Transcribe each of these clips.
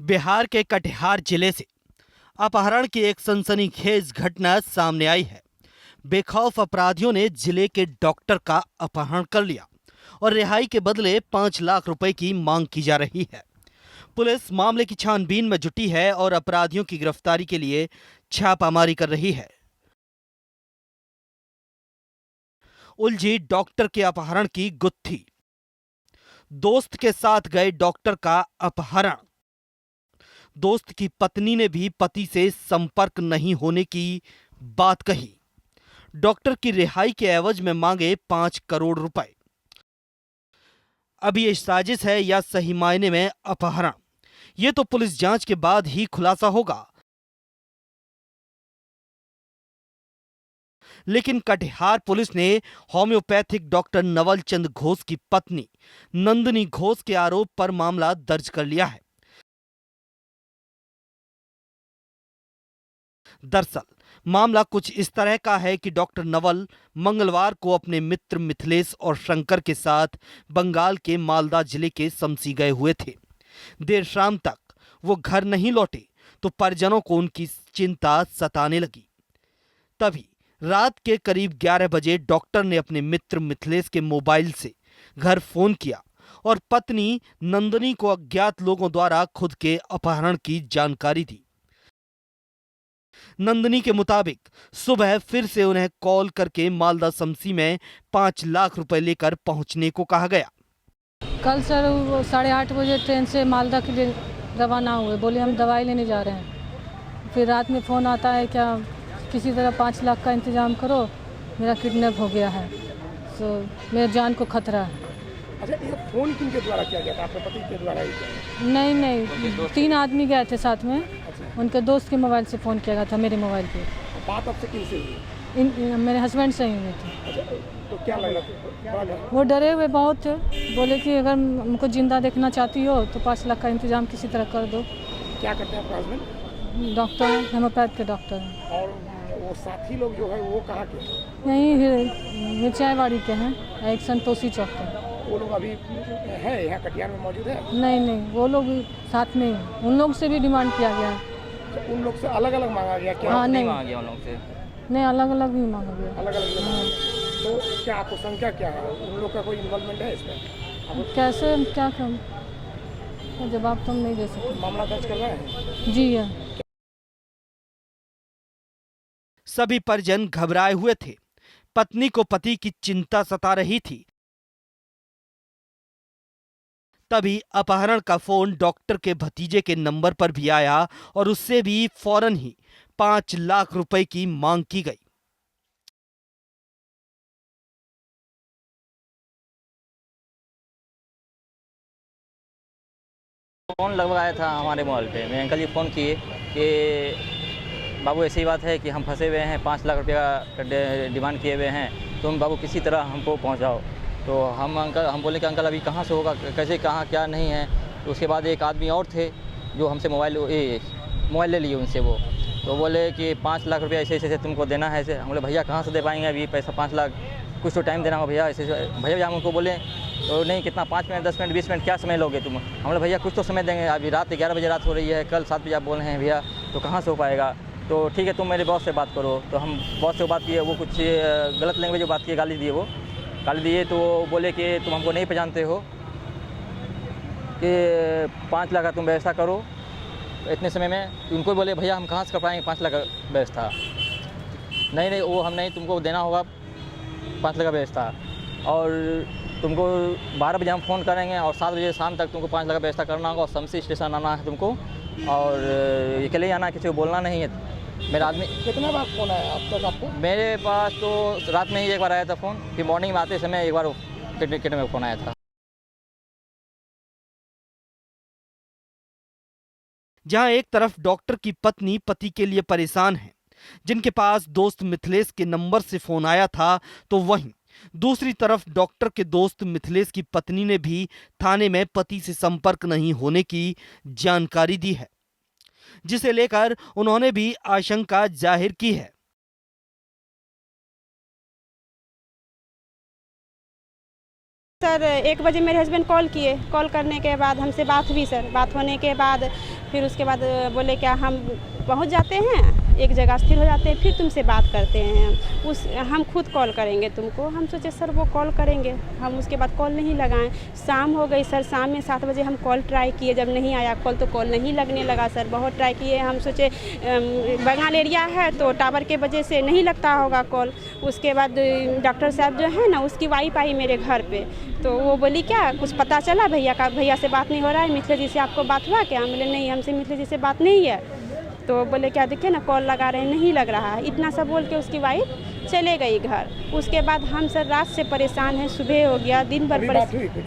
बिहार के कटिहार जिले से अपहरण की एक सनसनीखेज घटना सामने आई है। बेखौफ अपराधियों ने जिले के डॉक्टर का अपहरण कर लिया और रिहाई के बदले 5 लाख रुपए की मांग की जा रही है। पुलिस मामले की छानबीन में जुटी है और अपराधियों की गिरफ्तारी के लिए छापामारी कर रही है। उलझी डॉक्टर के अपहरण की गुत्थी। दोस्त के साथ गए डॉक्टर का अपहरण। दोस्त की पत्नी ने भी पति से संपर्क नहीं होने की बात कही। डॉक्टर की रिहाई के एवज में मांगे 5 करोड़ रुपए। अब ये साजिश है या सही मायने में अपहरण, ये तो पुलिस जांच के बाद ही खुलासा होगा। लेकिन कटिहार पुलिस ने होम्योपैथिक डॉक्टर नवल चंद घोष की पत्नी नंदिनी घोष के आरोप पर मामला दर्ज कर लिया है। दरअसल मामला कुछ इस तरह का है कि डॉक्टर नवल मंगलवार को अपने मित्र मिथिलेश और शंकर के साथ बंगाल के मालदा जिले के समसी गए हुए थे। देर शाम तक वो घर नहीं लौटे तो परिजनों को उनकी चिंता सताने लगी। तभी रात के करीब 11 बजे डॉक्टर ने अपने मित्र मिथिलेश के मोबाइल से घर फोन किया और पत्नी नंदिनी को अज्ञात लोगों द्वारा खुद के अपहरण की जानकारी दी। नंदिनी के मुताबिक सुबह फिर से उन्हें कॉल करके मालदा समसी में 5 लाख रुपए लेकर पहुंचने को कहा गया। कल सर वो 8:30 बजे ट्रेन से मालदा के लिए रवाना हुए, बोले हम दवाई लेने जा रहे हैं। फिर रात में फ़ोन आता है, क्या किसी तरह 5 लाख का इंतज़ाम करो, मेरा किडनैप हो गया है, तो मेरे जान को खतरा है। अच्छा, ये फ़ोन किनके द्वारा किया गया था? आपके पति के द्वारा ही किया? नहीं, 3 आदमी गए थे साथ में। अच्छा। उनके दोस्त के मोबाइल से फ़ोन किया गया था मेरे मोबाइल पे। बात आपसे किनसे हुई? मेरे हस्बैंड से ही हुई थी। अच्छा, तो क्या लग रहा था? वो डरे हुए बहुत थे, बोले कि अगर हमको जिंदा देखना चाहती हो तो 5 लाख का इंतज़ाम किसी तरह कर दो। क्या करते हैं आपका हस्बैंड? डॉक्टर हैं, होम्योपैथ के डॉक्टर हैं। और वो साथी लोग जो है वो कहाँ के हैं? यहीं मिर्चाईवाड़ी के हैं, एक संतोषी चौक के। वो लोग अभी है यहाँ कटिहार में मौजूद है? नहीं, वो लोग साथ में ही, उन लोग से भी डिमांड किया गया है। तो उन लोग से अलग अलग मांगा गया क्या? हाँ, नहीं मांगा गया उन लोग से। नहीं, अलग अलग ही मांगा गया। अलग अलग मांगा गया। तो क्या आपको शंका क्या है? उन लोग का कोई इन्वॉल्वमेंट है इसमें? कैसे क्या करूं, जवाब तो हम नहीं दे सकते। मामला दर्ज कर रहे हैं? जी है। सभी परिजन घबराए हुए थे। पत्नी को पति की चिंता सता रही थी। तभी अपहरण का फोन डॉक्टर के भतीजे के नंबर पर भी आया और उससे भी फौरन ही 5 लाख रुपए की मांग की गई। फ़ोन लगभग आया था हमारे मोबाइल पे। मेरे अंकल जी फ़ोन किए कि बाबू ऐसी बात है कि हम फंसे हुए हैं, 5 लाख रुपये का डिमांड किए हुए हैं, तुम बाबू किसी तरह हमको पहुंचाओ। तो हम बोले कि अंकल अभी कहाँ से होगा, कैसे कहाँ क्या नहीं है। तो उसके बाद एक आदमी और थे जो हमसे मोबाइल ले लिए उनसे। वो तो बोले कि 5 लाख रुपये ऐसे ऐसे तुमको देना है ऐसे। हम बोले भैया कहाँ से दे पाएंगे अभी पैसा 5 लाख, कुछ तो टाइम देना होगा भैया। ऐसे भैया हम उनको बोले तो नहीं, कितना 5 मिनट 10 मिनट 20 मिनट क्या समय लोगे तुम? हम बोले भैया कुछ तो समय देंगे, अभी रात 11 बजे रात हो रही है, कल 7 बजे आप बोल रहे हैं भैया, तो कहाँ से हो पाएगा? तो ठीक है तुम मेरे बॉस से बात करो। तो हम बॉस से बात किए, वो कुछ गलत लैंग्वेज में बात किए, गाली दिए। तो वो बोले कि तुम हमको नहीं पहचानते हो, कि 5 लाख का तुम व्यवस्था करो इतने समय में। तो उनको बोले भैया हम कहाँ से कर पाएंगे 5 लाख का व्यवस्था? नहीं, वो हम नहीं, तुमको देना होगा 5 लाख का व्यवस्था, और तुमको 12 बजे हम फ़ोन करेंगे और 7 बजे शाम तक तुमको 5 लाख का व्यवस्था करना होगा। और शमसी स्टेशन आना है तुमको, और अकेले ही आना, किसी को बोलना नहीं है। मेरा आदमी कितना बार फ़ोन आया अब तक आपको? मेरे पास तो रात में ही एक बार आया था फ़ोन, फिर मॉर्निंग में आते समय एक बार किडनी में फ़ोन आया था। जहां एक तरफ डॉक्टर की पत्नी पति के लिए परेशान है, जिनके पास दोस्त मिथिलेश के नंबर से फोन आया था, तो वहीं दूसरी तरफ डॉक्टर के दोस्त मिथिलेश की पत्नी ने भी थाने में पति से संपर्क नहीं होने की जानकारी दी है, जिसे लेकर उन्होंने भी आशंका जाहिर की है। सर 1 बजे मेरे हस्बैंड कॉल किए, कॉल करने के बाद हमसे बात हुई सर। बात होने के बाद फिर उसके बाद बोले क्या हम पहुंच जाते हैं, एक जगह स्थिर हो जाते हैं, फिर तुमसे बात करते हैं, हम खुद कॉल करेंगे तुमको। हम सोचे सर वो कॉल करेंगे, हम उसके बाद कॉल नहीं लगाएं। शाम हो गई सर, शाम में 7 बजे हम कॉल ट्राई किए, जब नहीं आया कॉल तो कॉल नहीं लगने लगा सर। बहुत ट्राई किए, हम सोचे बंगाल एरिया है तो टावर के वजह से नहीं लगता होगा कॉल। उसके बाद डॉक्टर साहब जो है ना, उसकी वाइफ आई मेरे घर पे, तो वो बोली क्या कुछ पता चला भैया से बात नहीं हो रहा है, मिथिलेश जी से आपको बात हुआ क्या? बोले नहीं, हमसे मिथिलेश जी से बात नहीं है। तो बोले क्या देखिए ना कॉल लगा रहे हैं, नहीं लग रहा है। इतना सब बोल के उसकी वाइफ चले गई घर। उसके बाद हम सर रात से परेशान हैं, सुबह हो गया, दिन भर कुछ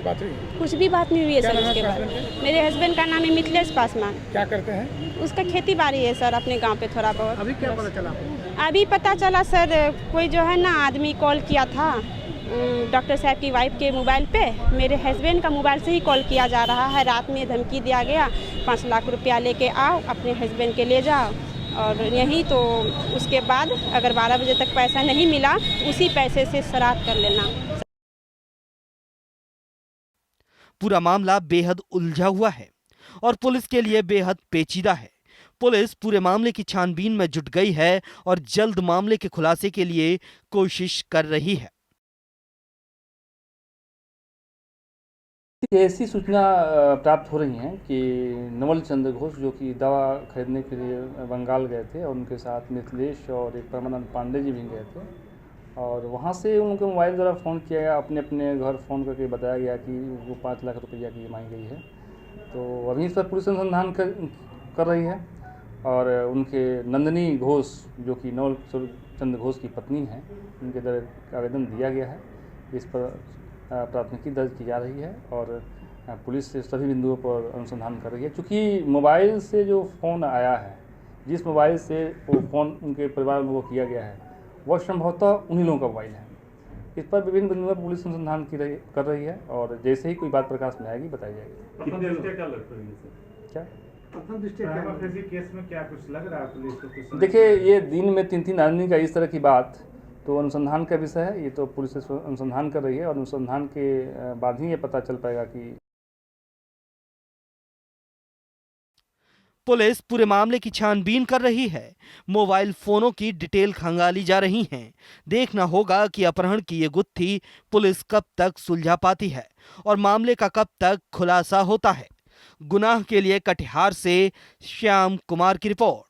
बात हुई? कुछ भी बात नहीं हुई है क्या सर। नाम है उसके बाद आपके husband मेरे हस्बैंड का नाम है मिथिलेश पासवान। क्या करते हैं? उसका खेती बाड़ी है सर, अपने गांव पे थोड़ा बहुत। अभी क्या पता चला आपको? अभी पता चला सर, कोई जो है ना आदमी कॉल किया था डॉक्टर साहब की वाइफ के मोबाइल पे। मेरे हस्बैंड का मोबाइल से ही कॉल किया जा रहा है। रात में धमकी दिया गया 5 लाख रुपया लेके आओ, अपने हस्बैंड के ले जाओ, और यहीं तो उसके बाद अगर 12 बजे तक पैसा नहीं मिला उसी पैसे से श्राद्ध कर लेना। पूरा मामला बेहद उलझा हुआ है और पुलिस के लिए बेहद पेचीदा है। पुलिस पूरे मामले की छानबीन में जुट गई है और जल्द मामले के खुलासे के लिए कोशिश कर रही है। ऐसी सूचना प्राप्त हो रही हैं कि नवल चंद्र घोष जो कि दवा खरीदने के लिए बंगाल गए थे और उनके साथ मिथिलेश और एक परमानंद पांडे जी भी गए थे, और वहाँ से उनके मोबाइल द्वारा फ़ोन किया गया, अपने अपने घर फ़ोन करके बताया गया कि वो 5 लाख रुपया की मांगी गई है। तो अभी इस पर पुलिस अनुसंधान कर रही है और उनके नंदिनी घोष जो कि नवल चंद्र घोष की पत्नी हैं, उनके द्वारा आवेदन दिया गया है। इस पर प्राथमिकी दर्ज की जा रही है और पुलिस सभी बिंदुओं पर अनुसंधान कर रही है। चूँकि मोबाइल से जो फ़ोन आया है, जिस मोबाइल से वो फ़ोन उनके परिवार में वो किया गया है, वह संभवतः उन्हीं लोगों का मोबाइल है। इस पर विभिन्न बिंदुओं पर पुलिस अनुसंधान कर रही है और जैसे ही कोई बात प्रकाश में आएगी बताई जाएगी। क्या केस में क्या कुछ लग रहा है पुलिस को? कुछ देखिए, ये दिन में 3-3 आदमी का इस तरह की बात तो अनुसंधान का विषय है। ये तो पुलिस अनुसंधान कर रही है और अनुसंधान के बाद ही ये पता चल पाएगा कि पुलिस पूरे मामले की छानबीन कर रही है। मोबाइल फोनों की डिटेल खंगाली जा रही हैं। देखना होगा कि अपहरण की ये गुत्थी पुलिस कब तक सुलझा पाती है और मामले का कब तक खुलासा होता है। गुनाह के लिए कटिहार से श्याम कुमार की रिपोर्ट।